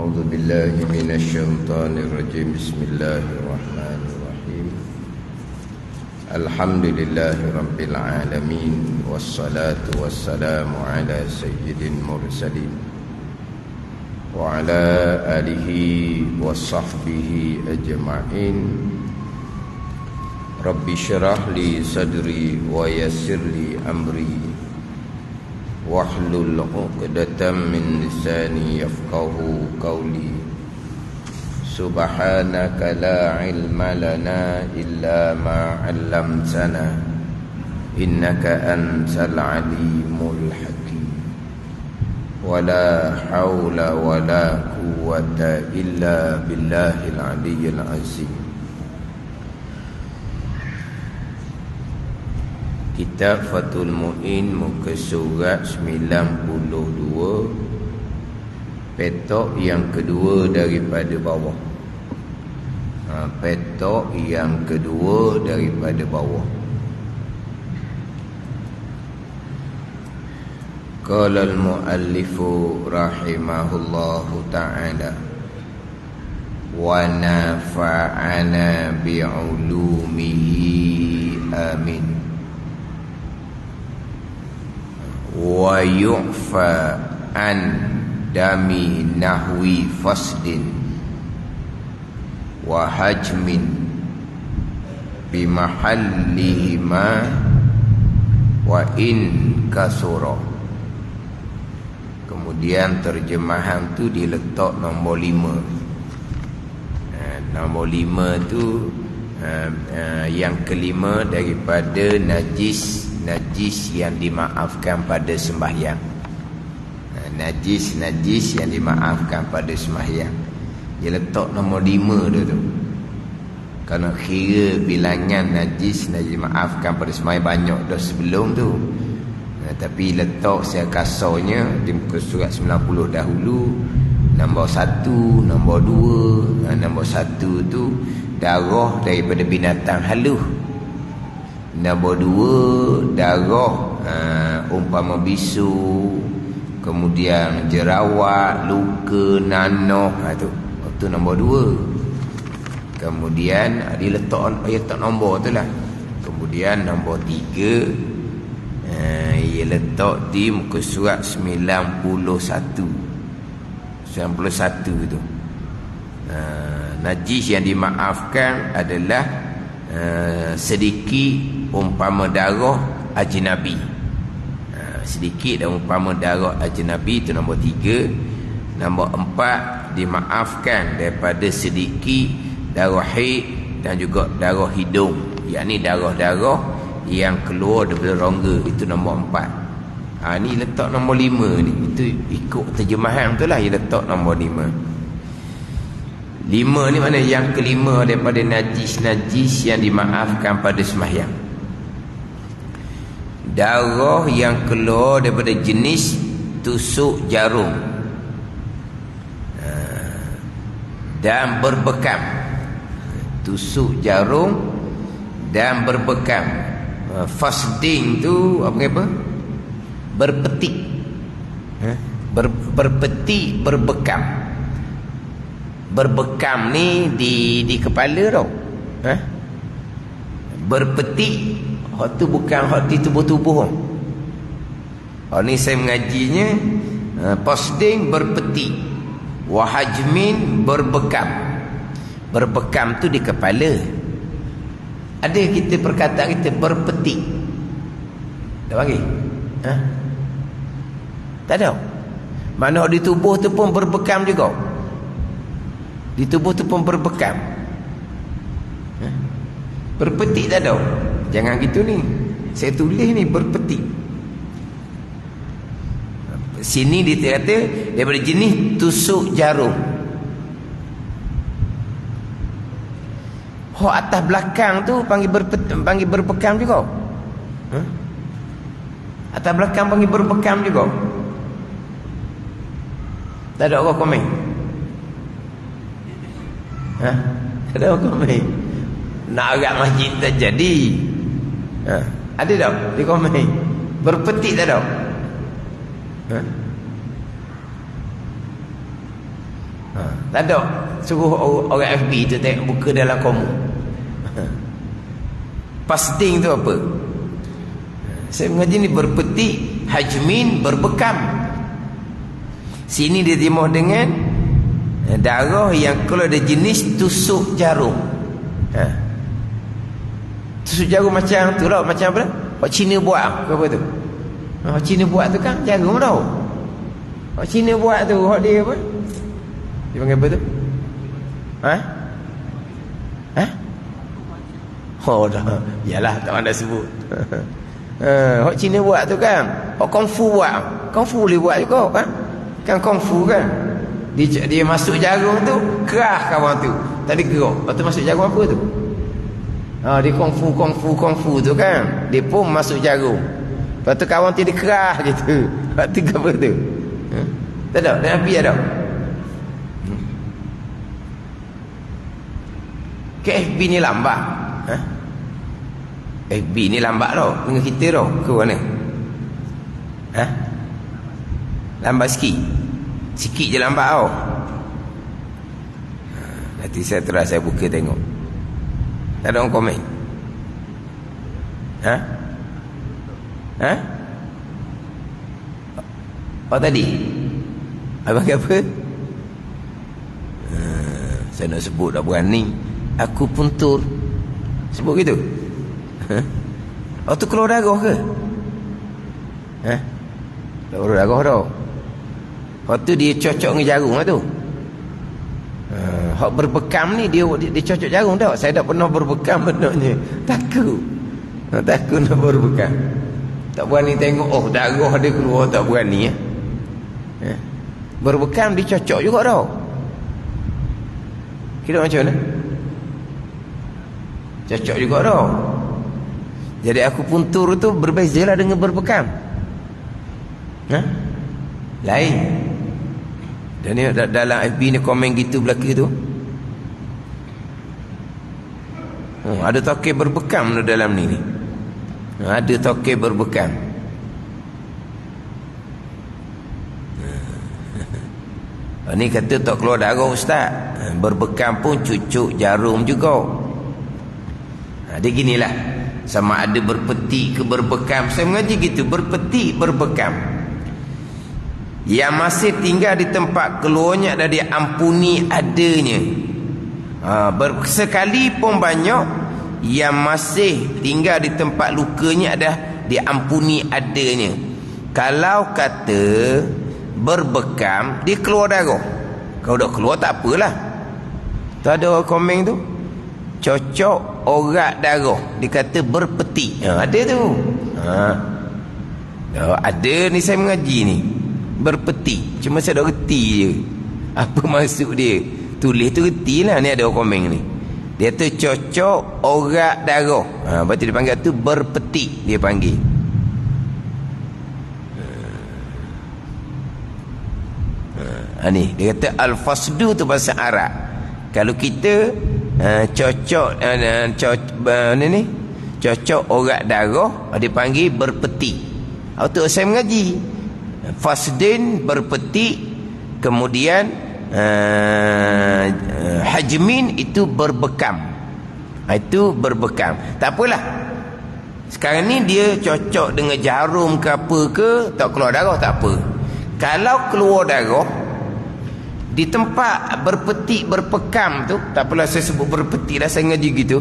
أعوذ بالله من الشيطان الرجيم. بسم الله الرحمن الرحيم. الحمد لله رب العالمين، والصلاة والسلام على سيد المرسلين وعلى آله وصحبه أجمعين. رب اشرح لي صدري ويسر لي أمري واحلل عقدة من لساني يفقهوا قولي. سبحانك لا علم لنا إلا ما علمتنا إنك أنت العليم الحكيم. ولا حول ولا قوة إلا بالله العلي العظيم. Kitab Fathul Mu'in, muka surat 92, petok yang kedua daripada bawah. Petok yang kedua daripada bawah. Qala al-muallifu rahimahullahu ta'ala wa nafa'ana bi'ulumihi amin. Wa yu'fa an dami nahwi fasdin wa hajmin bimahallihima wa in kasura. Kemudian terjemahan tu diletak nombor 5. Nombor 5 tu yang kelima daripada najis yang dimaafkan pada sembahyang. Najis yang dimaafkan pada sembahyang. Dia letak nombor 5 dia tu. Kerana kira bilangan najis yang dimaafkan pada sembahyang banyak dah sebelum tu. Tapi letak secara kasarnya di muka surat 90 dahulu. Nombor 1, nombor 2. Nombor 1 tu darah daripada binatang haluh. Nombor 2 darah umpama bisu, kemudian jerawat, luka, nanah, tu nombor 2. Kemudian dia letak nombor tu lah. Kemudian nombor 3 ia letak di muka surat 91 tu. Najis yang dimaafkan adalah sedikit umpama darah ajnabi. Sedikit dan umpama darah ajnabi, itu nombor 3. Nombor 4, dimaafkan daripada sedikit darah haid dan juga darah hidung, yakni darah-darah yang keluar daripada rongga, itu nombor 4. Ni letak nombor 5 ni. Itu ikut terjemahan tu lah, dia letak nombor 5. 5 ni mana yang kelima daripada najis yang dimaafkan pada sembahyang. Darah yang keluar daripada jenis tusuk jarum dan berbekam. Tusuk jarum dan berbekam. Fasding tu apa? Berpetik. Berpetik, berbekam. Berbekam ni di kepala tau. Berpetik, hak tu bukan hak di tubuh-tubuh. Ni saya mengajinya fasding, berpetik, wahajmin, berbekam. Berbekam tu di kepala. Ada kita perkataan kita berpetik. Tak panggil? Tak ada. Mana di tubuh tu pun berbekam juga. Di tubuh tu pun berbekam. Berpetik tak ada. Jangan gitu ni. Saya tulis ni berpetik. Sini dia kata daripada jenis tusuk jarum. Atas belakang tu panggil berbekam juga. Atas belakang panggil berbekam juga. Tak ada orang komen. Tak ada orang komen. Nak agak masjid tak jadi. Ada tak di komen? Berpetik tak ada? Tak ada suruh orang FB tu tengok buka dalam komu. Fasting tu apa? Saya mengaji ni berpetik, hajmin, berbekam. Sini dia timuh dengan darah yang kalau ada jenis tusuk jarum. Tusuk jarum macam tu lah, macam apa? Orang Cina buat ke apa tu? Orang Cina buat tu kan jarum tau. Orang Cina buat tu, orang dia apa? Dia panggil apa tu? Oh dah. Yalah, tak nak sebut. Orang Cina buat tu kan. Orang kungfu buat. Kungfu boleh buat juga kan? Kan kungfu kan? Dia masuk jarum tu, kerah kawan tu. Tadi gerak. Lepas tu masuk jarum apa tu? Dia kungfu tu kan. Dia pun masuk jarum. Lepas tu kawan tu dia kerah gitu. Lepas tu apa tu? Tak ada? Dan Nabi ada? KFB ni lambat. FB ni lambat tau dengan kita tau. Ke mana? Lambat sikit je lambat tau. Nanti saya buka tengok. Tak ada orang komen. Oh tadi abang apa? Saya nak sebut tak berani. Aku puntur. Sebut gitu. Oh tu keluar darah ke? Keluar darah tau. Lepas tu dia cocok dengan jarum lah tu. Hak berbekam ni dia cocok jarum tak? Saya tak pernah berbekam benarnya. Takut nak berbekam. Tak berani tengok darah dia keluar, tak berani berbekam dia cocok juga tau. Kira macam mana? Cocok juga tau. Jadi aku puntur tu berbeza lah dengan berbekam. Lain. Dan ni dalam FB ni komen gitu belaka tu. Ada toke berbekam dalam ni. Ada toke berbekam. Ni kata tak keluar darah ustaz. Berbekam pun cucuk jarum juga. Dia ginilah. Sama ada berpetik ke berbekam. Saya mengaji gitu, berpetik, berbekam. Yang masih tinggal di tempat keluarnya dan diampuni adanya. Sekali pun banyak yang masih tinggal di tempat lukanya ada diampuni adanya. Kalau kata berbekam, dia keluar darah. Kalau dah keluar tak apalah. Tu ada komen tu. Cocok orat darah, dikata berpetik. Ada tu. Ada ni saya mengaji ni. Berpetik. Cuma saya dah reti je apa maksud dia. Tulis tu reti lah. Ni ada komen ni. Dia tu cocok orat darah. Berarti dia panggil tu berpetik. Dia panggil. Ni dia kata al-fasdu tu bahasa Arab. Kalau kita cocok cocok orat darah, dia panggil berpetik. Itu saya mengaji. Fasdin berpetik, kemudian hajmin itu berbekam. Itu berbekam. Tak apalah. Sekarang ni dia cocok dengan jarum ke apa ke, tak keluar darah tak apa. Kalau keluar darah di tempat berpetik berbekam tu, tak apalah saya sebut berpetik dah, saya ngaji gitu.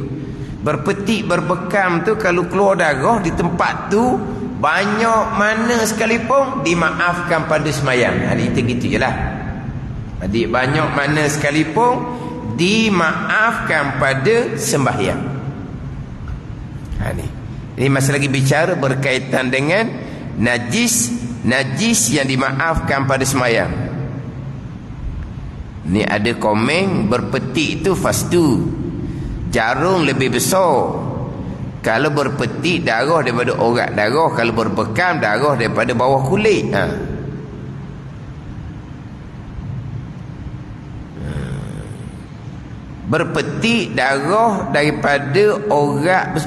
Berpetik berbekam tu kalau keluar darah di tempat tu banyak mana sekalipun dimaafkan pada semayang. Itu gitu je lah. Jadi banyak mana sekalipun dimaafkan pada sembahyang. Ini masih lagi bicara berkaitan dengan najis yang dimaafkan pada semayang. Ni ada komen berpetik tu fasdu. Jarum lebih besar. Kalau berpetik darah daripada orat darah, kalau berbekam darah daripada bawah kulit. Berpetik darah daripada orat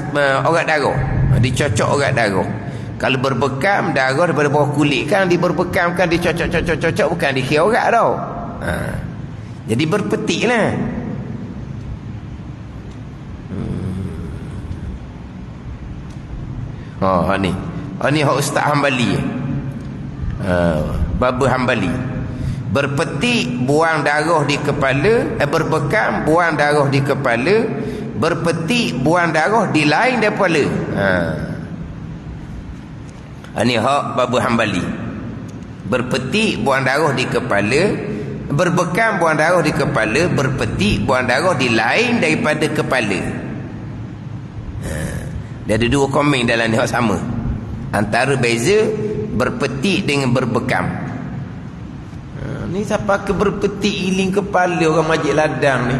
darah. Dicocok orat darah. Kalau berbekam darah daripada bawah kulit, kan dia berbekam kan dia cocok bukan dikira orat tau. Jadi berpetiklah. Ni hak Ustaz Hambali. Baba Hambali. Berpetik, buang darah di kepala, berbekam, buang darah di kepala, berpetik, buang darah di lain daripada kepala. Ni hak Baba Hambali. Berpetik, buang darah di kepala, berbekam, buang darah di kepala, berpetik, buang darah di lain daripada kepala. Dia ada dua komen dalam ni hak sama. Antara beza berpetik dengan berbekam. Ni siapa ke berpetik iling kepala orang majlis ladang ni?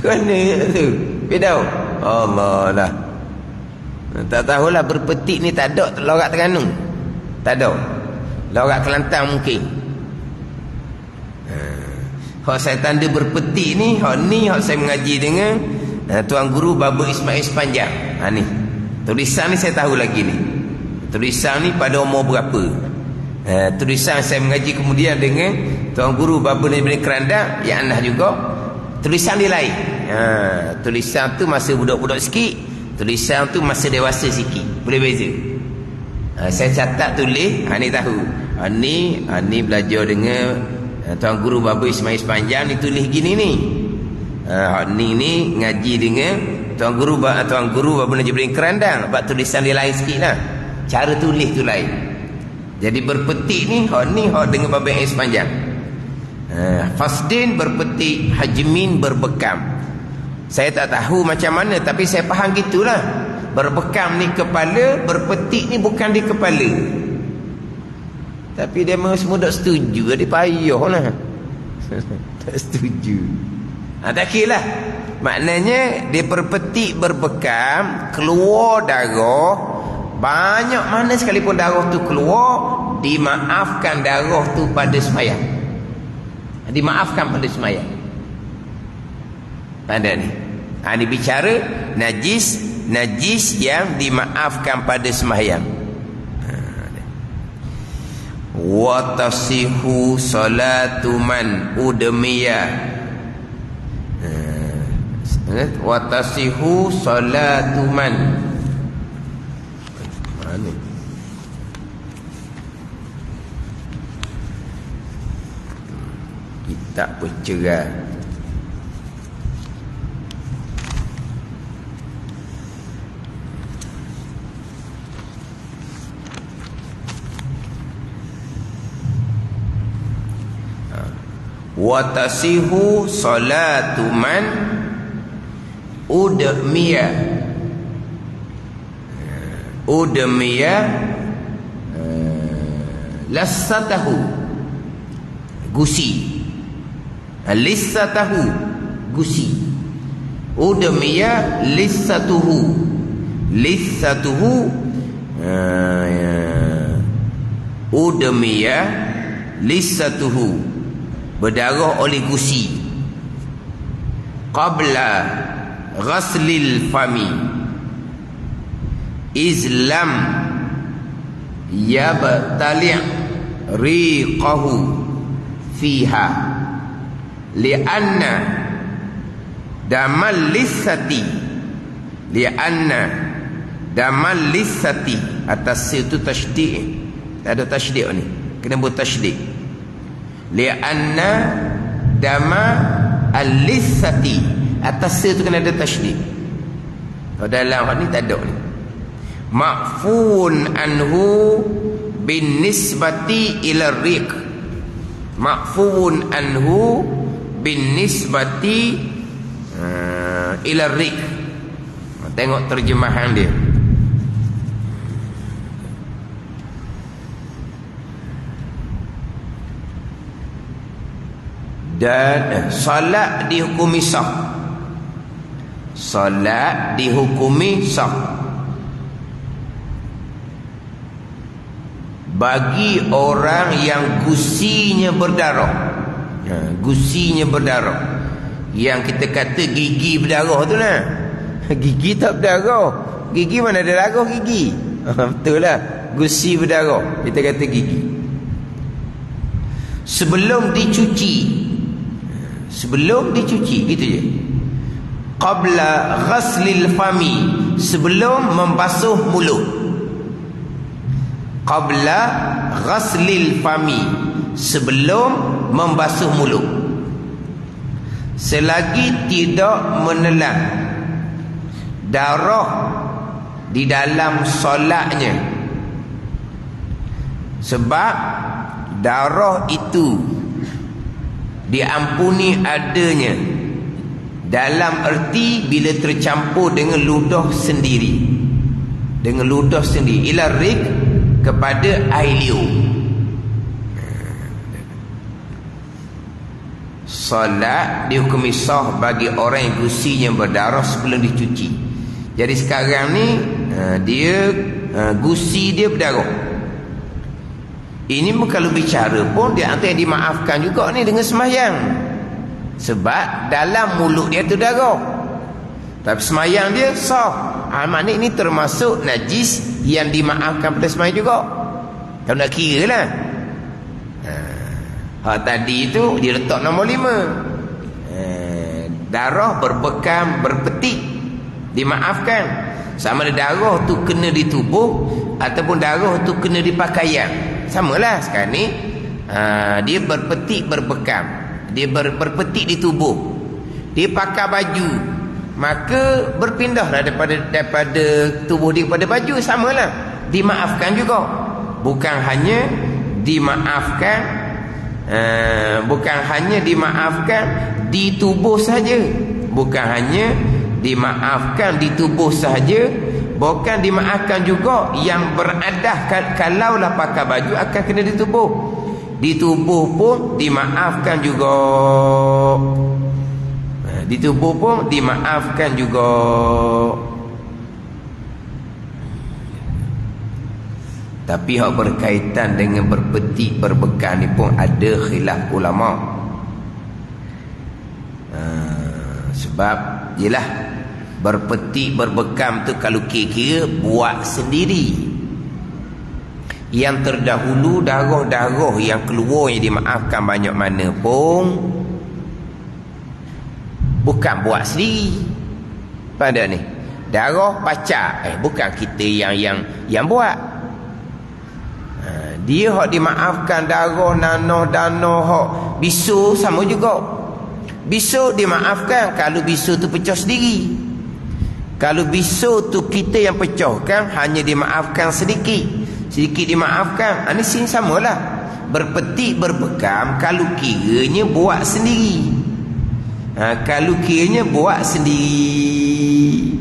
Mana tu? Bedau. Allah lah. Tak tahulah berpetik ni tak ada lorak Terengganu. Tak ada. Lorak Kelantan mungkin. Hak saya tanda berpetik ni, hak saya mengaji dengan Tuan Guru Baba Ismail Sepanjang. Ni. Tulisan ni saya tahu lagi ni. Tulisan ni pada umur berapa? Tulisan saya mengaji kemudian dengan Tuan Guru Baba Ibn Kerandang yang anah juga. Tulisan dia lain. Tulisan tu masa budak-budak sikit, tulisan tu masa dewasa sikit. Boleh beza. Saya catat tulis, ni tahu. Ni belajar dengan Tuan Guru Baba Ismail Sepanjang ni tulis gini ni. Ni ngaji dengan Tuan Guru Baba Najib Kerandang. Sebab tulisan dia lain sikit lah. Cara tulis tu lain. Jadi berpetik ni dengan Baba Ismail Sepanjang. Fasdin berpetik, hajmin berbekam. Saya tak tahu macam mana, tapi saya faham gitulah. Berbekam ni kepala, berpetik ni bukan di kepala. Tapi dia semua tak setuju. Dia payah lah. Tak setuju. Tak kira lah. Maknanya dia berpetik, berbekam, keluar darah, banyak mana sekalipun darah tu keluar, dimaafkan darah tu pada sembahyang. Dimaafkan pada sembahyang. Pada ni. Ni bicara najis yang dimaafkan pada sembahyang. Wa tasihu salatu man udmiya. Wa tasihu salatu man. Mana? Kitab pencerah. Wa tasihu salatu man udmiya. Udmiya lassatahu, gusi. Lissatahu, gusi. Udmiya lissatuhu. Lissatuhu udmiya lissatuhu, berdarah oleh gusi. Qabla ghaslil fami izlam yabtali' riqahu fiha li'anna damal lissati, li'anna damal lissati. Atas itu tasydid, tak ada tasydid ni, kena buat tasydid. Li'anna dama al-lissati, atas itu kena ada tasydid. Kalau dalam hal ni tak ada ni. Ma'fun anhu bin nisbati ila riq. Ma'fun anhu bin nisbati ila riq. Tengok terjemahan dia. Dan salat dihukumi sah. Salat dihukumi sah bagi orang yang gusinya berdarah. Gusinya berdarah, yang kita kata gigi berdarah tu lah. Gigi tak berdarah. Gigi mana ada darah gigi? Betul lah. Gusi berdarah, kita kata gigi. sebelum dicuci. Sebelum dicuci, gitu je. Qabla ghaslil fami, sebelum membasuh mulut. Qabla ghaslil fami, sebelum membasuh mulut. Selagi tidak menelan darah di dalam solatnya. Sebab darah itu diampuni adanya dalam erti bila tercampur dengan ludah sendiri. Dengan ludah sendiri. Ila rik, kepada air liur. Solat dihukumi sah bagi orang yang gusinya berdarah sebelum dicuci. Jadi sekarang ni dia gusi dia berdarah. Ini pun kalau bicara pun dia antara yang dimaafkan juga ni dengan sembahyang. Sebab dalam mulut dia tu darah. Tapi sembahyang dia sah. Maknanya ini termasuk najis yang dimaafkan pada sembahyang juga. Kalau nak kira lah. Tadi tu dia letak nombor 5. Darah berbekam, berpetik, dimaafkan. Sama ada darah tu kena di tubuh ataupun darah tu kena di pakaian. Samalah sekarang ni. Dia berpetik, berbekam. Dia berpetik di tubuh. Dia pakai baju, maka berpindahlah daripada tubuh dia kepada baju. Samalah, dimaafkan juga. Bukan hanya dimaafkan bukan hanya dimaafkan di tubuh saja. Bukan hanya dimaafkan di tubuh saja, bukan dimaafkan juga yang beradah. Kalaulah pakai baju akan kena di tubuh. Di tubuh pun dimaafkan juga. Di tubuh pun dimaafkan juga. Tapi hak berkaitan dengan berpetik, berbekam ni pun ada khilaf ulama. Sebab yelah, berpetik, berbekam tu kalau kira-kira buat sendiri. Yang terdahulu darah-darah yang keluar yang dimaafkan banyak mana pun bukan buat sendiri. Pada ni darah pacak, bukan kita yang buat. Dia hak dimaafkan darah nanah danah hak bisu sama juga. Bisu dimaafkan kalau bisu tu pecah sendiri. Kalau bisu tu kita yang pecahkan, hanya dimaafkan sedikit. Sedikit dimaafkan. Ini sin samalah. Berpetik, berbekam kalau kiranya buat sendiri. Kalau kiranya buat sendiri.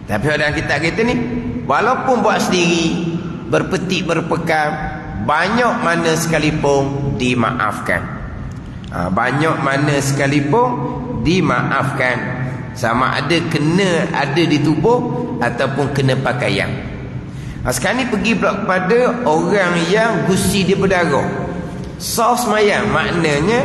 Tapi dalam kitab kita ni, walaupun buat sendiri, berpetik, berbekam, banyak mana sekalipun dimaafkan. Banyak mana sekalipun dimaafkan. Sama ada kena ada di tubuh ataupun kena pakaian. Sekarang ni pergi pula kepada orang yang gusi dia berdarah. Sah sembahyang, maknanya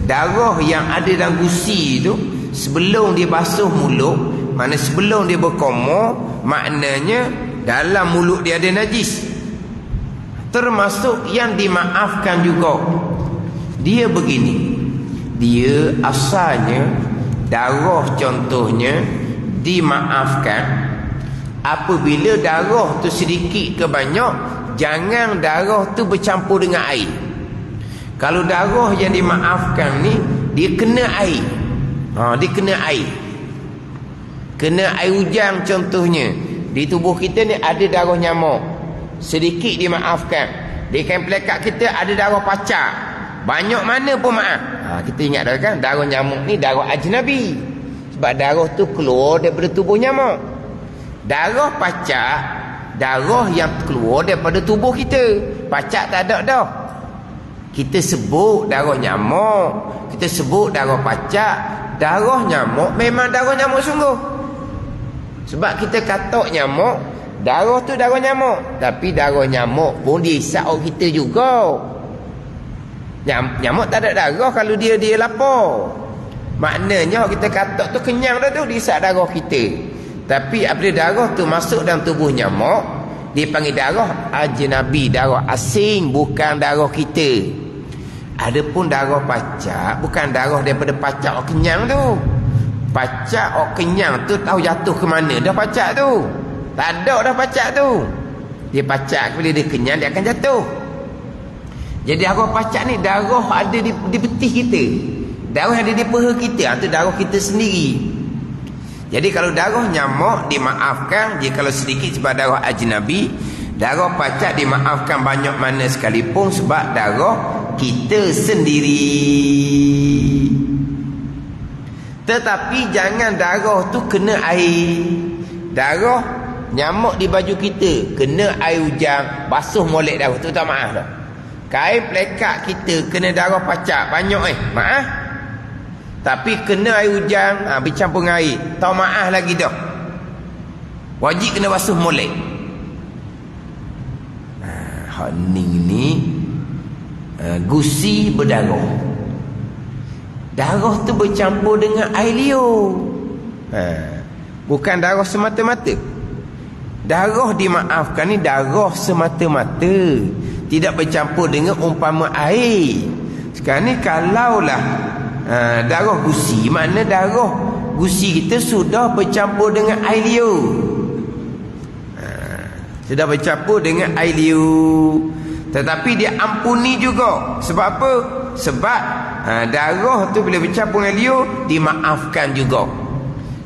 darah yang ada dalam gusi tu sebelum dia basuh mulut, mana sebelum dia berkoma, maknanya dalam mulut dia ada najis. Termasuk yang dimaafkan juga. Dia begini, dia asalnya darah contohnya dimaafkan apabila darah tu sedikit ke banyak, jangan darah tu bercampur dengan air. Kalau darah yang dimaafkan ni dia kena air, dia kena air, kena air hujan contohnya. Di tubuh kita ni ada darah nyamuk, sedikit dimaafkan. Di kain pelekat kita ada darah pacak, banyak mana pun maaf. Kita ingat dah kan, darah nyamuk ni darah ajnabi. Sebab darah tu keluar daripada tubuh nyamuk. Darah pacak, darah yang keluar daripada tubuh kita. Pacak tak ada dah. Kita sebut darah nyamuk, kita sebut darah pacak. Darah nyamuk memang darah nyamuk sungguh. Sebab kita katok nyamuk, darah tu darah nyamuk. Tapi darah nyamuk pun dihisap orang kita juga. Nyamuk tak ada darah kalau dia lapar. Maknanya kita katok tu kenyang dah tu, dihisap darah kita. Tapi apabila darah tu masuk dalam tubuh nyamuk, dia panggil darah ajnabi, darah asing, bukan darah kita. Adapun darah pacak, bukan darah daripada pacak orang kenyang tu. Pacak orang kenyang tu tahu jatuh ke mana dah pacak tu. Tak ada dah pacak tu. Dia pacak, bila dia kenyang dia akan jatuh. Jadi darah pacak ni darah ada di betih kita. Darah ada di peha kita, itu darah kita sendiri. Jadi kalau darah nyamuk dimaafkan, dia kalau sedikit sebab darah ajnabi. Darah pacak dimaafkan banyak mana sekalipun sebab darah kita sendiri. Tetapi jangan darah tu kena air. Darah nyamuk di baju kita kena air hujan, basuh molek darah tu tak maaf dah. Kain pelekat kita kena darah pacak banyak maaf. Tapi kena air hujan, bercampur dengan air, tak maaf lagi dah. Wajib kena basuh molek. Hening ni gusi berdarah. Darah tu bercampur dengan air liur. Bukan darah semata-mata. Darah dimaafkan ni darah semata-mata, tidak bercampur dengan umpama air. Sekarang ni kalaulah darah gusi, mana darah gusi kita sudah bercampur dengan air liur. Sudah bercampur dengan air liur, tetapi dia ampuni juga. Sebab apa? Sebab darah tu bila bercampur dengan liur dimaafkan juga.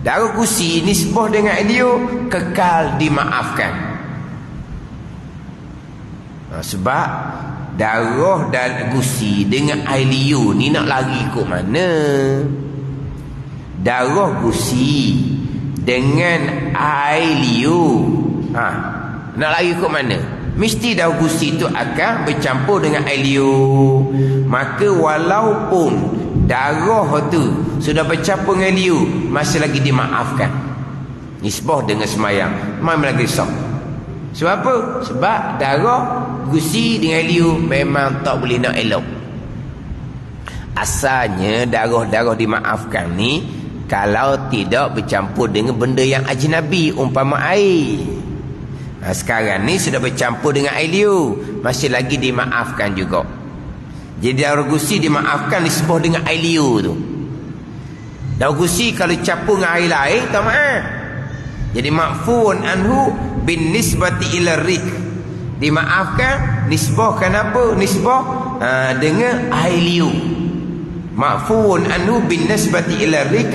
Darah gusi nisbah dengan air liur kekal dimaafkan. Sebab darah dan gusi dengan air liur ni nak lari ke mana? Darah gusi dengan air liur, nak lari ke mana? Mesti darah gusi itu akan bercampur dengan air liur. Maka walaupun darah tu sudah bercampur dengan liur, masih lagi dimaafkan. Nisbah dengan semayang memang lagi sah. Sebab apa? Sebab darah gusi dengan liur memang tak boleh nak elok. Asalnya darah-darah dimaafkan ni kalau tidak bercampur dengan benda yang ajnabi, umpama air. Sekarang ni sudah bercampur dengan air liur, masih lagi dimaafkan juga. Jadi darah gusi dimaafkan disebut dengan air liur tu. Darah gusi kalau campur dengan air lain tak maaf. Jadi ma'fuun anhu bin nisbati ila rik, dimaafkan nisbahkan apa? Nisbah dengan air liur. Ma'fuun anhu bin nisbati ila rik,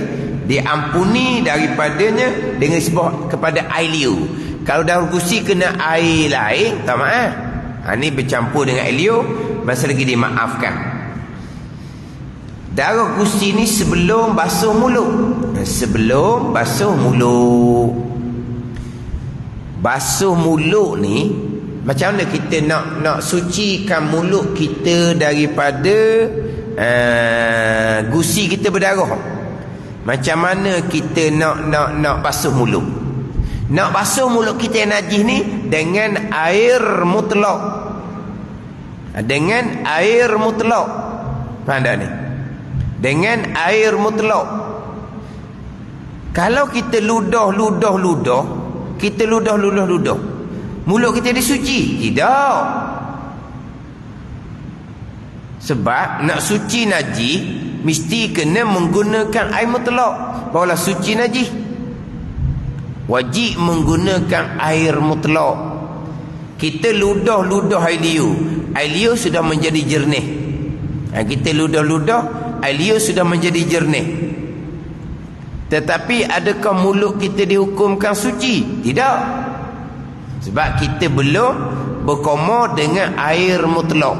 diampuni daripadanya dengan nisbah kepada air liur. Kalau darah gusi kena air lain tak maaf. Ini bercampur dengan air liur, masih lagi dimaafkan. Darah gusi ni sebelum basuh mulut. Sebelum basuh mulut. Basuh mulut ni macam mana kita nak sucikan mulut kita daripada gusi kita berdarah? Macam mana kita nak basuh mulut? Nak basuh mulut kita yang najis ni dengan air mutlak. Dengan air mutlak. Faham tak ni? Dengan air mutlak. Kalau kita ludah, kita ludah, mulut kita disuci? Tidak. Sebab nak suci najis mesti kena menggunakan air mutlak barulah suci najis. Wajib menggunakan air mutlak. Kita ludah air liur. Air liur sudah menjadi jernih. Kita ludah air liur sudah menjadi jernih. Tetapi adakah mulut kita dihukumkan suci? Tidak. Sebab kita belum berkoma dengan air mutlak.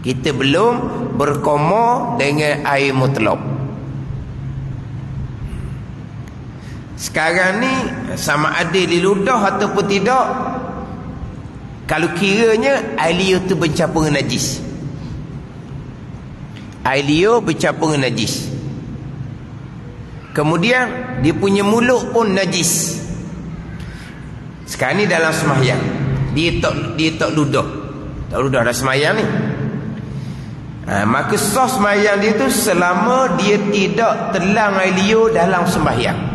Kita belum berkoma dengan air mutlak. Sekarang ni sama ada diludah ataupun tidak, kalau kiranya air liur tu bercampur dengan najis. Air liur bercampur dengan najis. Kemudian dia punya mulut pun najis. Sekarang ni dalam sembahyang, dia tak ludah. Tak ludah dalam sembahyang ni. Maka sah sembahyang dia tu selama dia tidak telang air liur dalam sembahyang.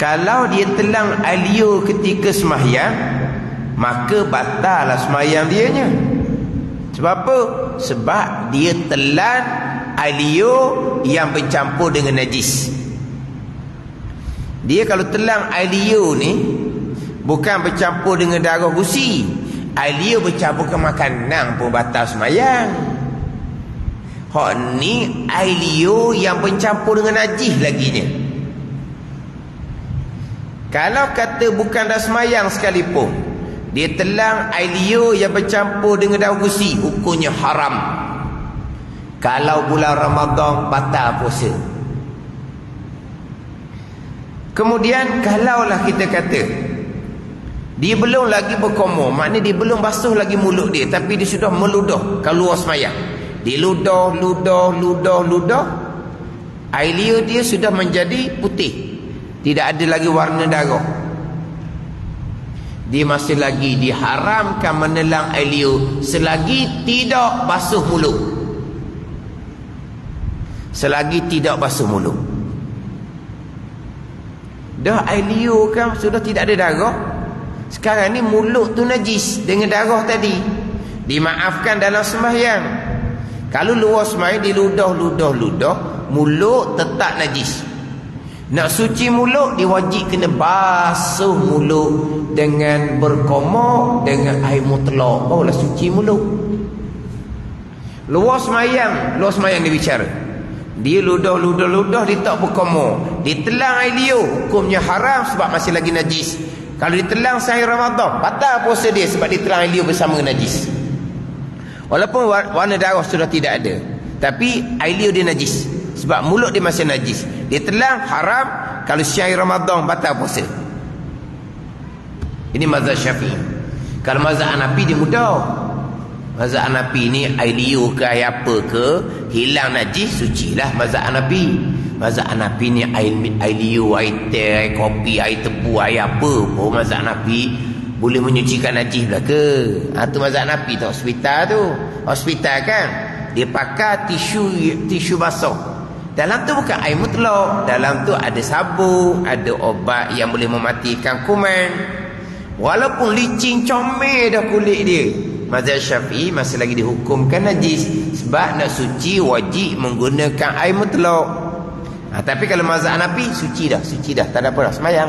Kalau dia telang air liur ketika sembahyang, maka batal lah sembahyang dianya. Sebab apa? Sebab dia telan air liur yang bercampur dengan najis. Dia kalau telang air liur ni bukan bercampur dengan darah gusi, air liur bercampur ke makanan pun batal sembahyang. Hak ni air liur yang bercampur dengan najis laginya. Kalau kata bukan dah sembahyang sekalipun, dia telang air liur yang bercampur dengan darah gusi, hukumnya haram. Kalau bulan Ramadan batal puasa. Kemudian kalaulah kita kata dia belum lagi berkomor, maknanya dia belum basuh lagi mulut dia, tapi dia sudah meludah keluar sembahyang. Dia ludah, air liur dia sudah menjadi putih, tidak ada lagi warna darah. Dia masih lagi diharamkan menelang air liur selagi tidak basuh mulut. Selagi tidak basuh mulut. Dah air liur kan sudah tidak ada darah. Sekarang ni mulut tu najis dengan darah tadi. Dimaafkan dalam sembahyang. Kalau luar sembahyang diludah, mulut tetap najis. Nak suci mulut, dia wajib kena basuh mulut dengan berkomor dengan air mutlak, barulah suci mulut. Luar sembahyang dia bicara. Dia ludah, dia tak berkomor, dia telang air liur, hukumnya haram sebab masih lagi najis. Kalau ditelang sehari Ramadan, batal puasa dia sebab dia telang air liur bersama dengan najis. Walaupun warna darah sudah tidak ada, tapi air liur dia najis sebab mulut dia masih najis. Dia telang haram. Kalau sehari Ramadan batal puasa. Ini mazhab Syafi'i. Kalau mazhab Hanafi dia mudah. Mazhab Hanafi ni air liur ke air apa ke, hilang najis, sucilah mazhab Hanafi. Mazhab Hanafi ni air liur, air teh, air kopi, air tebu, air apa pun mazhab Hanafi boleh menyucikan najis pula ke. Tu mazhab Hanafi tu, hospital kan, dia pakai tisu basah. Dalam tu bukan air mutlak, dalam tu ada sabun, ada obat yang boleh mematikan kuman. Walaupun licin comel dah kulit dia, mazhab Syafi'i masih lagi dihukumkan najis sebab nak suci wajib menggunakan air mutlak. Tapi kalau mazhab Hanafi suci dah, tak ada apa dah, sembahyang.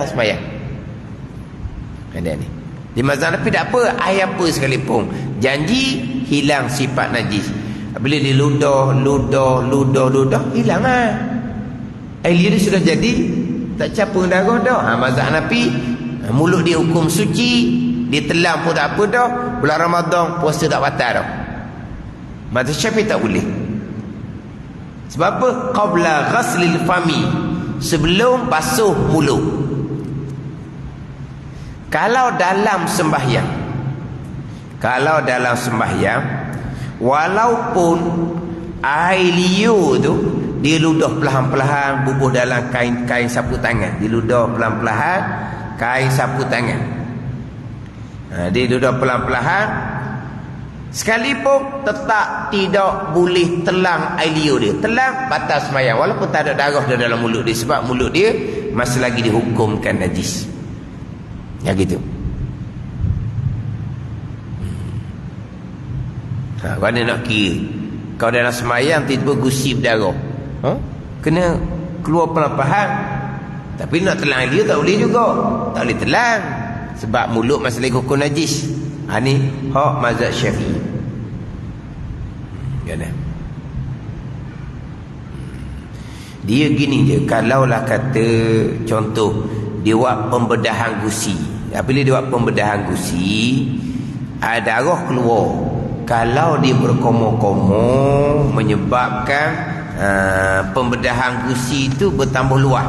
Ada ni. Di mazhab Hanafi tak apa, air apa sekalipun, janji hilang sifat najis. Bila dia ludah, hilang lah. Air liur dia sudah jadi tak campur darah dah. Mazhab Hanafi, mulut dia hukum suci, dia telang pun tak apa dah. Bulan Ramadan puasa tak batal dah. Mazhab Syafi'i tak boleh. Sebab apa? Qabla ghaslil fami, sebelum basuh mulut. Kalau dalam sembahyang, walaupun air liur tu dia ludah perlahan-lahan bubuh dalam kain sapu tangan, dia ludah perlahan-lahan kain sapu tangan, dia ludah perlahan-lahan, sekalipun tetap tidak boleh telang air liur dia. Telang batal sembahyang walaupun tak ada darah dalam mulut dia, sebab mulut dia masih lagi dihukumkan najis. Ya gitu. Mana nak kira? Kau dalam sembahyang tiba-tiba gusi berdarah, kena keluar perlahan-lahan. Tapi nak telang dia tak boleh juga, tak boleh telang sebab mulut masih lagi hukum najis. Ni hak mazhab Syafi'i. Dia gini je. Kalaulah kata contoh dia buat pembedahan gusi, bila dia buat pembedahan gusi, darah keluar. Kalau dia berkomor-komor menyebabkan pembedahan gusi itu bertambah luas.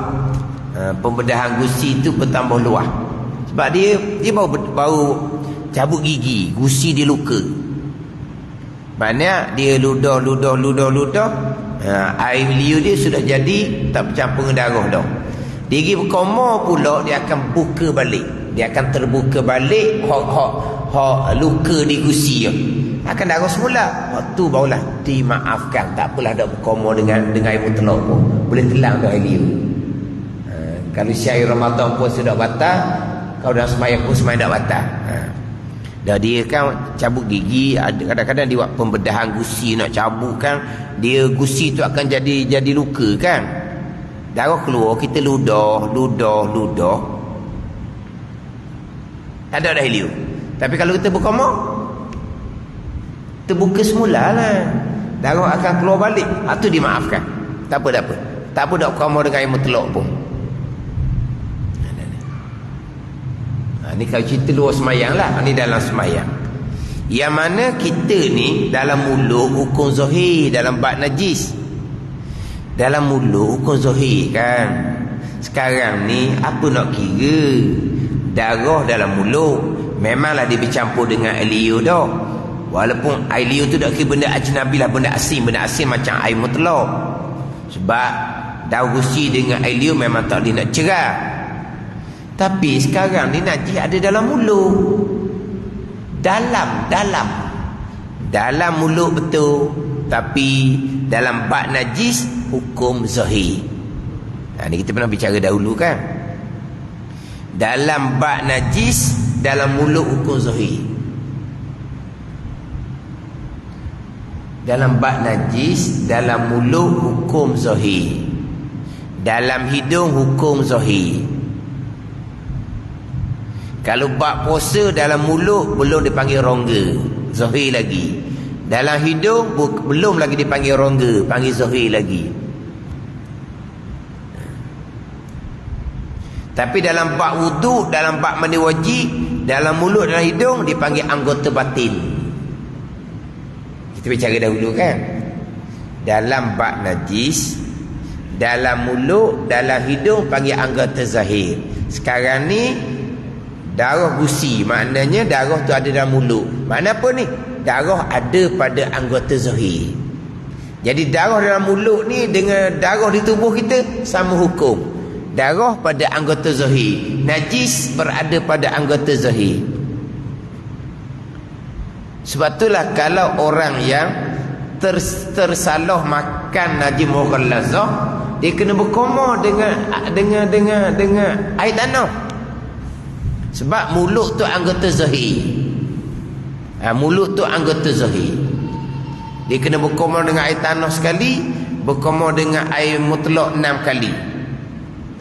Pembedahan gusi itu bertambah luas. Sebab dia baru cabut gigi, gusi dia luka. Maknanya dia ludah, air liur dia sudah jadi tak bercampur dengan darah dah. Dia pergi berkomor pula, dia akan buka balik. Dia akan terbuka balik hak luka di gusi dia. Akan darah semula. Waktu barulah dimaafkan. Tak apalah dak berkomor dengan air mutlak pun. Boleh telang dah air liur. Kalau syair Ramadan pun sudah batal, kalau dah semayang pun semayang tak batal. Dah dia kan cabut gigi, kadang-kadang dia buat pembedahan gusi nak cabut kan, dia gusi tu akan jadi luka kan. Darah keluar, kita ludah. Tak ada dah helium. Tapi kalau kita berkoma, terbuka semula lah, darah akan keluar balik. Itu dimaafkan. Tak apa. Tak apa nak berkoma dengan air mutlak pun. Ni kalau cerita luar semayang lah. Ni dalam semayang. Yang mana kita ni dalam mulut hukum zahir, dalam bab najis. Dalam mulut hukum zahir kan. Sekarang ni apa nak kira? Darah dalam mulut memanglah dia bercampur dengan air liur dah. Walaupun air liur tu tak kira benda ajnabi lah, benda asing macam air mutlak. Sebab darah gusi dengan air liur memang tak boleh nak cerah. Tapi sekarang ni najis ada dalam mulut. Dalam mulut betul. Tapi dalam bab najis hukum zahir. Ni kita pernah bicara dahulu kan. Dalam bab najis dalam mulut hukum zahir. Dalam bab najis dalam mulut hukum zahir. Dalam hidung hukum zahir. Kalau bab puasa dalam mulut belum dipanggil rongga, zahir lagi. Dalam hidung belum lagi dipanggil rongga, panggil zahir lagi. Tapi dalam bab wuduk, dalam bab mandi wajib, dalam mulut dalam hidung dipanggil anggota batin. Kita bicara dahulu kan. Dalam bab najis, dalam mulut, dalam hidung panggil anggota zahir. Sekarang ni darah gusi, maknanya darah tu ada dalam mulut. Makna apa ni? Darah ada pada anggota zahir. Jadi darah dalam mulut ni dengan darah di tubuh kita sama hukum. Darah pada anggota zahir, najis berada pada anggota zahir. Sebab itulah kalau orang yang tersalah makan najis mughallazah, dia kena berkoma dengan air tanah. Sebab mulut tu anggota zahir. Mulut tu anggota zahir. Dia kena berkoma dengan air tanah sekali, berkoma dengan air mutlak 6 kali.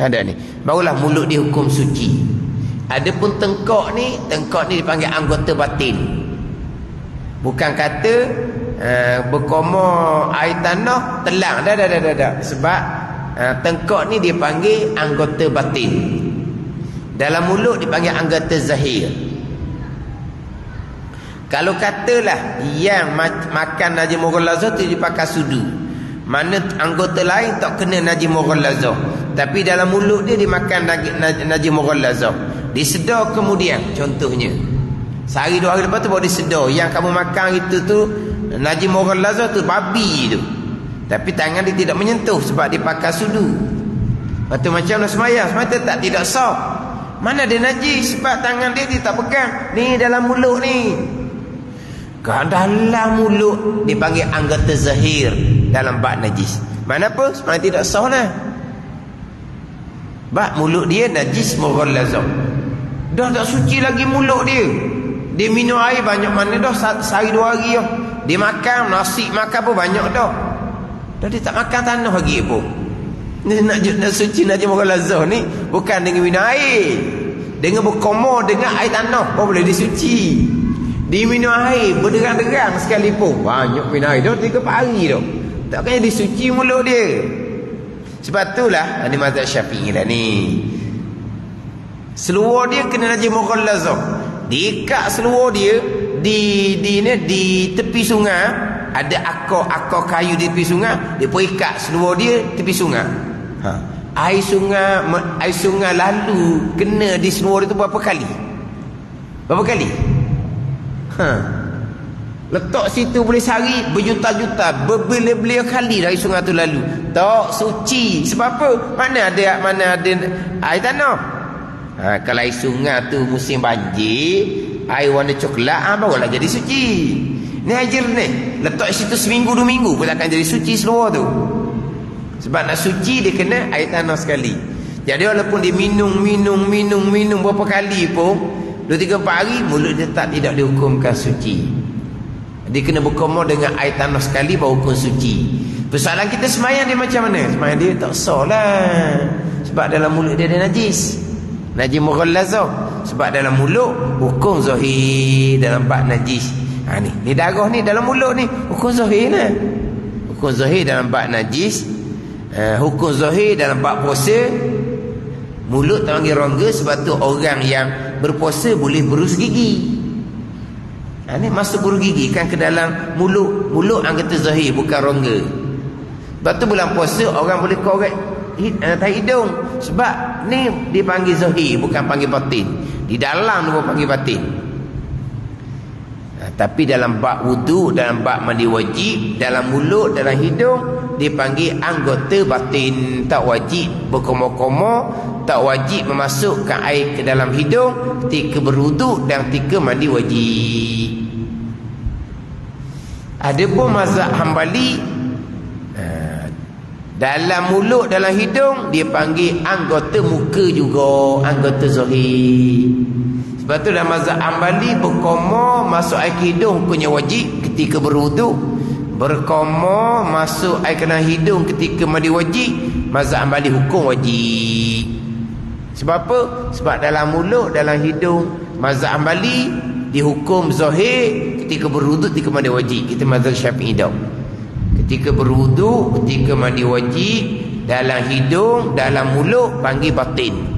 Ada ni. Barulah mulut dia hukum suci. Adapun tengkok ni dipanggil anggota batin. Bukan kata berkoma air tanah telang. Dah. Sebab tengkok ni dia panggil anggota batin. Dalam mulut dipanggil anggota zahir. Kalau katalah yang makan najis mughallazah tu dipakai sudu, mana anggota lain tak kena najis mughallazah, tapi dalam mulut dia dimakan najis mughallazah, disedar kemudian, contohnya sehari 2 hari lepas tu baru disedar yang kamu makan itu tu najis mughallazah tu babi tu, tapi tangan dia tidak menyentuh sebab dipakai sudu. Lepas tu macam nak semayang tetap tidak sah. Mana dia najis sebab tangan dia tak pegang. Ni dalam mulut ni. Kat dalam mulut dipanggil anggota zahir dalam bab najis. Mana apa? Sebenarnya tidak sah lah. Bab mulut dia najis mughallazah. Dah tak suci lagi mulut dia. Dia minum air banyak mana dah sehari 2 hari dah. Dia makan nasi makan pun banyak dah. Dah dia tak makan tanah lagi pun. Nak suci najis mughallazah ni bukan dengan minum air, dengan berkoma dengan air tanah pun boleh disuci. Dia minum air berderang-derang sekalipun banyak minum air dah 3-4 hari dah, takkan disuci mulut dia. Sebab itulah ni mazhab Syafi'i lah ni. Seluar dia kena najis mughallazah. Diikat seluar dia di tepi sungai, ada akar kayu di tepi sungai, dia pun ikat seluar dia tepi sungai. Air sungai lalu kena di seluar itu berapa kali? Letak situ boleh sehari berjuta-juta, berbelia-belia kali dari sungai tu lalu. Tak suci. Sebab apa? Mana ada air tanah. Kalau air sungai tu musim banjir, air warna coklat, barulah jadi suci. Ni air ni letak situ seminggu 2 minggu pun takkan jadi suci seluar tu. Sebab nak suci dia kena air tanah sekali. Jadi walaupun dia minum berapa kali pun 2-3-4 hari, mulut dia tidak dihukumkan suci. Dia kena berkumur dengan air tanah sekali baru hukum suci. Persoalan kita semayang dia macam mana? Semayang dia tak sah lah, sebab dalam mulut dia ada najis. Najis mughallazah. Sebab dalam mulut hukum zahir dalam bab najis. Ni darah ni dalam mulut ni hukum zahir lah. Hukum zahir dalam bab najis. Hukum zahir dalam bab puasa. Mulut tak panggil rongga, sebab tu orang yang berpuasa boleh berus gigi. Ni masuk berus gigi kan ke dalam mulut. Mulut anggota zahir, bukan rongga. Sebab tu bulan puasa orang boleh korek tai hidung, sebab ni dipanggil zahir, bukan panggil batin. Di dalam tu panggil batin. Tapi dalam bab wudu, dalam bab mandi wajib, dalam mulut, dalam hidung dipanggil anggota batin. Tak wajib berkomor-komor, tak wajib memasukkan air ke dalam hidung ketika berwuduk dan ketika mandi wajib. Adapun mazhab Hambali, dalam mulut, dalam hidung dia panggil anggota muka juga, anggota zahir. Sebab tu dalam mazhab Hambali berkomor masuk air ke hidung hukumnya wajib ketika berwuduk. Berkomor masuk air ke dalam hidung ketika mandi wajib, mazhab Hambali hukum wajib. Sebab apa? Sebab dalam mulut, dalam hidung mazhab Hambali dihukum zahir ketika berwuduk, ketika mandi wajib. Kita mazhab Syafi'i dah. Ketika berwuduk, ketika mandi wajib, dalam hidung, dalam mulut panggil batin.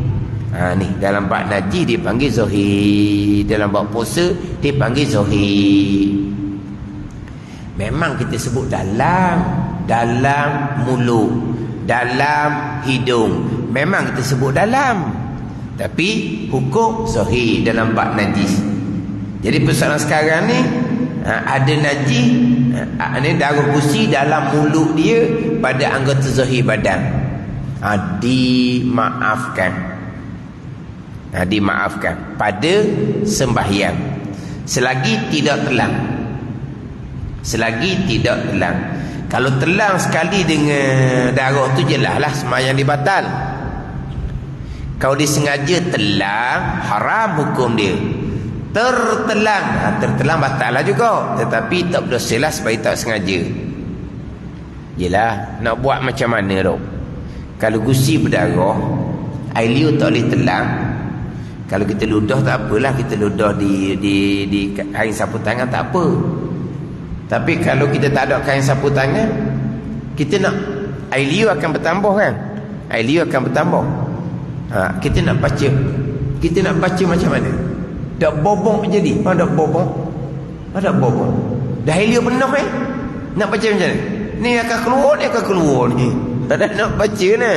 Ni dalam bab najis dia panggil zahir, dalam bab puasa dia panggil zahir. Memang kita sebut dalam mulut, dalam hidung, memang kita sebut dalam, tapi hukum zahir dalam bab najis. Jadi persoalan sekarang ni, ada najis, ni darah busi dalam mulut dia pada anggota zahir badan. Dimaafkan pada sembahyang selagi tidak telang. Kalau telang sekali dengan darah tu jelaslah sembahyang dia batal. Kalau dia sengaja telang, haram hukum dia. Tertelang batal lah juga, tetapi tak berdosa lah sebab tak sengaja. Yelah, nak buat macam mana tu? Kalau gusi berdarah, air liur tak boleh telang. Kalau kita ludah tak apalah, kita ludah di kain sapu tangan tak apa. Tapi kalau kita tak ada kain sapu tangan, kita nak, air liur akan bertambah kan? Air liur akan bertambah. Kita nak baca macam mana? Dak bobong jadi. Dak bobong. Dah air liur penuh kan? Nak baca macam mana? Ni akan keluar ni. Tak ada nak baca ni.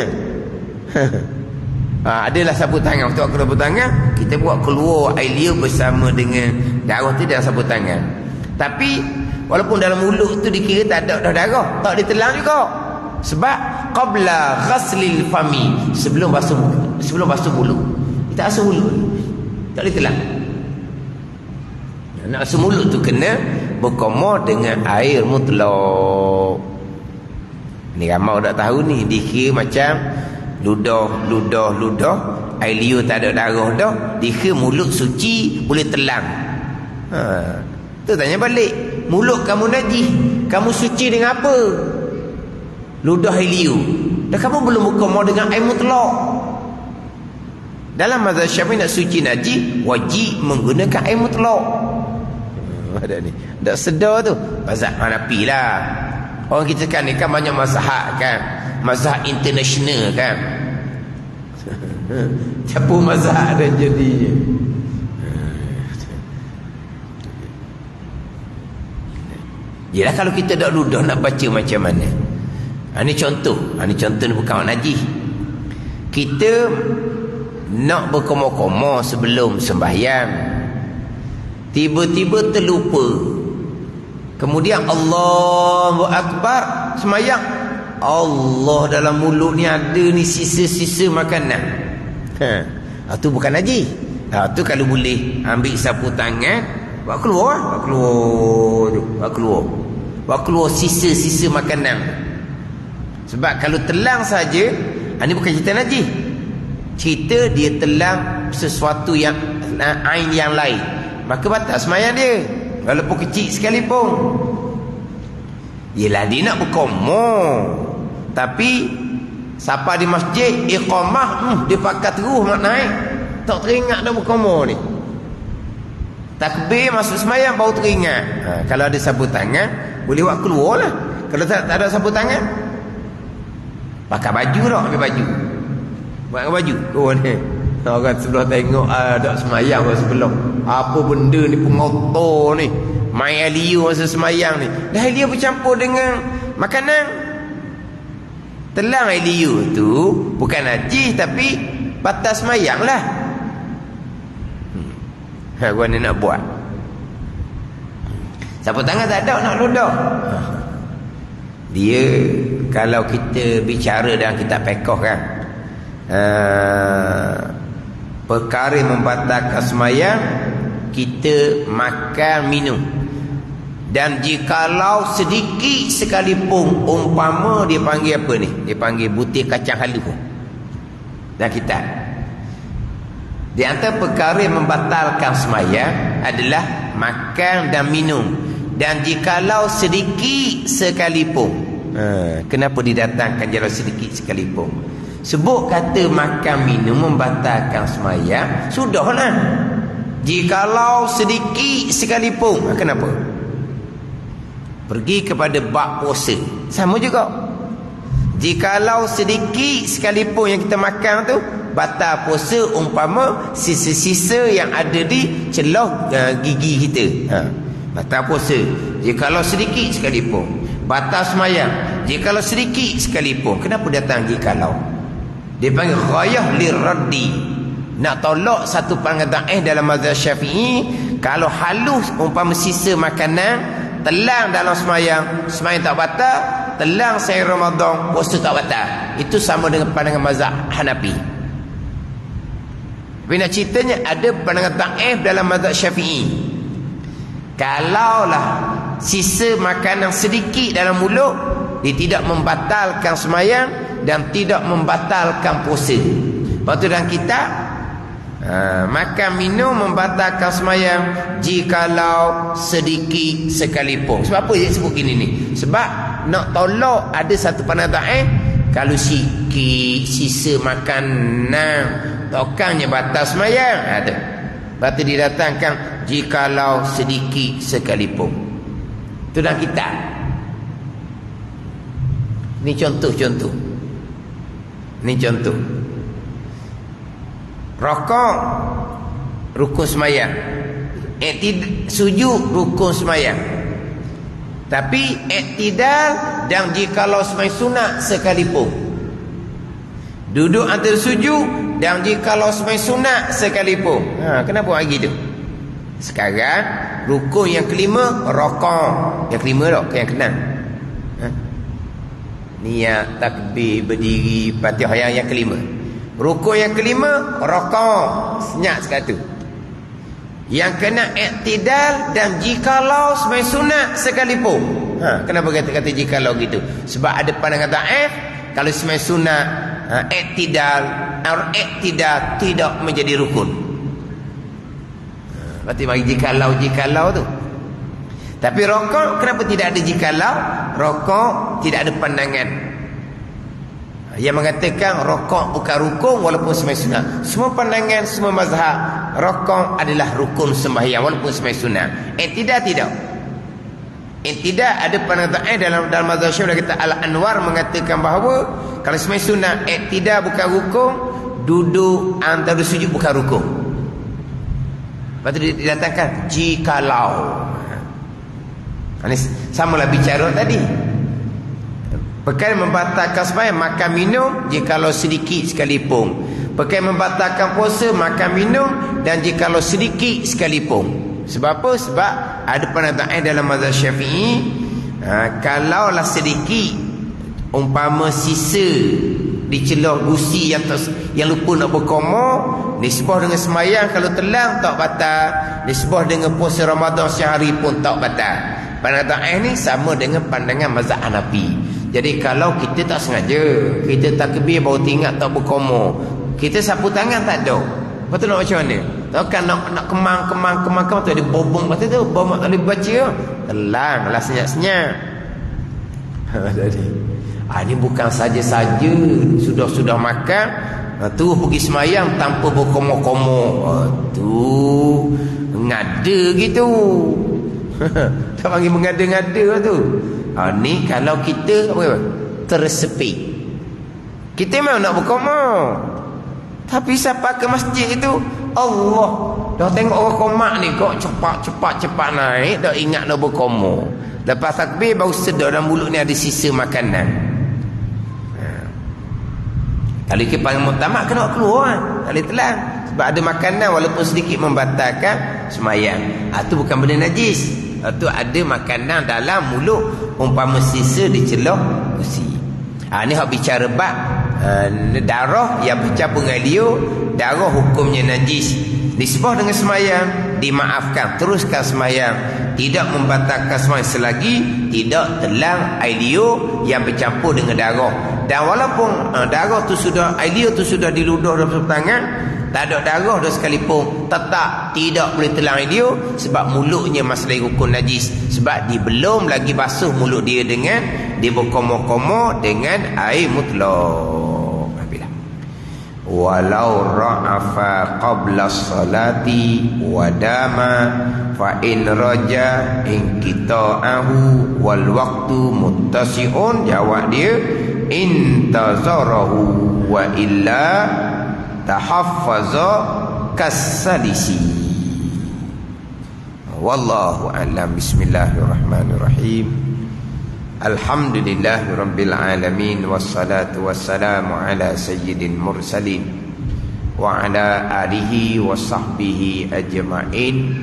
Adalah sapu tangan. Waktu aku sapu tangan, kita buat keluar air liur bersama dengan darah tu dalam sapu tangan. Tapi walaupun dalam mulut tu dikira tak ada dah darah, tak ditelang juga. Sebab qabla ghaslil fami, sebelum basuh mulut. Kita basuh mulut, tak ditelang. Nak basuh mulut tu kena berkomor dengan air mutlak. Ni ramai dah tahu ni, dikira macam ludah, air liur tak ada darah dah, dikira mulut suci boleh telang. Tu tanya balik, mulut kamu najis, kamu suci dengan apa? Ludah air liur. Dan kamu belum berkomor dengan air mutlak. Dalam mazhab Syafi'i nak suci najis wajib menggunakan air mutlak. Ada ni, tak sedar tu mazhab Hanafi lah. Orang kita kan ni kan banyak mazhab kan, mazhab international kan. Siapa mazhab dah jadinya. Yelah, kalau kita tak ludah nak baca macam mana? Ini contoh ni bukan najis. Kita nak berkomor-komor sebelum sembahyang, tiba-tiba terlupa, kemudian Allahu Akbar sembahyang, Allah dalam mulut ni ada ni sisa-sisa makanan. Tu bukan najis. Tu kalau boleh ambil sapu tangan, buat keluar sisa-sisa makanan. Sebab kalau telang saja, ini bukan cerita najis. cerita dia telan sesuatu yang ain yang lain, maka batal sembahyang dia walaupun kecil sekalipun. Yelah dia nak berkomor, tapi siapa di masjid iqamah dia pakai terus mak naik, tak teringat dah berkomor ni. Takbir masuk sembahyang baru teringat. Kalau ada sabut tangan boleh buat keluar lah. Kalau tak ada sabut tangan, pakai baju dah, pakai baju. Pakai baju. Oh ni. Orang sebelah tengok ada sembahyang orang sebelah. Apa benda ni pengotor ni. Main liu masa sembahyang ni. Dah liu bercampur dengan makanan. Telang liu tu bukan najis tapi batas sembahyang lah. Gua ni nak buat. Sapu tangan tak ada nak ludah. Dia kalau kita bicara dalam kitab fiqh kan, perkara membatalkan sembahyang kita makan minum. Dan jikalau sedikit sekalipun, umpama dia panggil apa ni? Dia panggil butir kacang halus. Dan kita di antara perkara yang membatalkan sembahyang adalah makan dan minum. Dan jikalau sedikit sekalipun, kenapa didatangkan jalan sedikit sekalipun? Sebut kata makan minum membatalkan sembahyang, sudahlah. Jikalau sedikit sekalipun, kenapa? Pergi kepada bab puasa, sama juga. Jikalau sedikit sekalipun yang kita makan tu batal puasa, umpama sisa-sisa yang ada di celah gigi kita, batal puasa. Jikalau sedikit sekalipun. Batal sembahyang jikalau sedikit sekalipun. Kenapa datang jikalau? Dia panggil ghayah liraddi, nak tolak satu pandangan dalam mazhab Syafi'i. Kalau halus umpama sisa makanan telang dalam sembahyang, sembahyang tak batal. Telang sehari Ramadan, puasa tak batal. Itu sama dengan pandangan mazhab Hanafi. Tapi nak ceritanya ada pandangan ta'if dalam mazhab Syafi'i. Kalaulah sisa makanan sedikit dalam mulut, dia tidak membatalkan sembahyang dan tidak membatalkan puasa. Lepas tu dalam kitab, makan minum membatalkan sembahyang jikalau sedikit sekalipun. Sebab apa dia sebut gini ni? Sebab nak tolak ada satu pandangan ta'if, kalau sikit sisa makanan tokannya batal sembahyang, ada. Lepas tu didatangkan jikalau sedikit sekalipun. Itu dalam kitab. Ini contoh-contoh. Ini contoh. Rokok rukun sembahyang. Sujud rukun sembahyang. Tapi iktidal dan jikalau sembahyang sunat sekalipun. Duduk antara sujud dan jikalau sembahyang sunat sekalipun. Kenapa buat gitu? Sekarang rukun yang kelima rokok. Yang kelima tak? Yang keenam. Niat takbir berdiri Fatihah yang kelima. Rukun yang kelima rokok. Senyap sekatu. Yang kena iktidal dan jikalau sembahyang sunat sekalipun. Kenapa kata-kata jikalau gitu? Sebab ada pandangan ta'if, kalau sembahyang sunat iktidal tidak menjadi rukun. Berarti bagi jikalau tu. Tapi rokok kenapa tidak ada jikalau? Rokok tidak ada pandangan yang mengatakan rokok bukan rukun walaupun sembahyang sunat. Semua pandangan, semua mazhab rokok adalah rukun sembahyang walaupun sembahyang sunat. Tidak. Tidak ada pandangan dalam mazhab Syafi'i. Kata Al-Anwar mengatakan bahawa kalau sembahyang sunat tidak bukan rukun, duduk antara sujud bukan rukun. Lepas tu didatangkan jikalau. Ini samalah bicara tadi. Perkara membatalkan sembahyang makan minum jikalau sedikit sekalipun. Perkara membatalkan puasa makan minum dan jikalau sedikit sekalipun. Sebab apa? Sebab ada pandangan dalam mazhab Syafi'i, kalaulah sedikit umpama sisa di celah gusi yang lupa nak berkomor, nisbah dengan sembahyang kalau telang tak batal, nisbah dengan puasa Ramadan sehari pun tak batal. Pandangan ni sama dengan pandangan mazhab Hanafi. Jadi kalau kita tak sengaja, kita takbir baru ingat tak berkomor, Kita sapu tangan tak ada. Lepas tu nak macam mana? Takkan nak kemang tu ada bobong lepas tu bobong tak boleh baca. Telang lah senyap-senyap. Ini bukan saja-saja sudah makan tu pergi semayang tanpa berkomo-komo. Tu ngada gitu. Tak panggil mengada-ngada tu. Ni kalau kita apa? Tersepit. Kita memang nak berkomo. Tapi siapa ke masjid itu? Allah. Dah tengok orang komak ni kok cepat naik, dah ingat nak berkomo. Lepas takbir baru sedar dalam mulut ni ada sisa makanan. Kalau kita panggil muktamad kena keluar kan? Tak boleh telan. Sebab ada makanan walaupun sedikit membatalkan semayang. Itu bukan benda najis. Itu ada makanan dalam mulut umpama sisa dicelup kursi. Ni hak bicara bab darah yang bercampur dengan liur, darah hukumnya najis. Nisbah dengan semayang, dimaafkan, teruskan semayang, tidak membatalkan semayang selagi tidak telan air liur yang bercampur dengan darah. Dan walaupun darah tu sudah, air liur tu sudah diludah dalam sapu tangan, tak ada darah dah sekalipun, tetap tidak boleh telan air liur sebab mulutnya masih hukum najis. Sebab dia belum lagi basuh mulut dia dengan dia berkomo-komo dengan air mutlak. Walau ra'afa qabla salati wadama fa in raja in qita'ahu wal waqtu muttasi'un. Jawab dia intazarahu wa illa tahaffaza kasalisi. Wallahu a'lam. Bismillahirrahmanirrahim. Alhamdulillahirabbil alamin wassalatu wassalamu ala sayyidil mursalin wa ala alihi wa sahbihi ajma'in.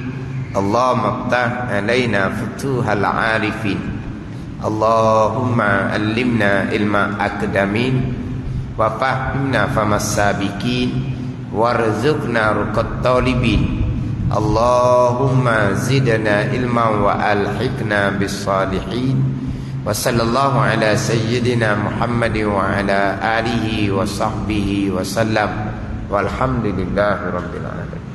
Allahumma ftah alaina futuhal arifin. Allahumma allimna ilma akdamin wa fahimna famas sabiqin warzuqna ruqat talibin. Allahumma zidna ilman wa alhiqna bis salihin. Wa sallallahu ala sayyidina Muhammad wa ala alihi wa sahbihi wa sallam. Walhamdulillahi rabbil alamin.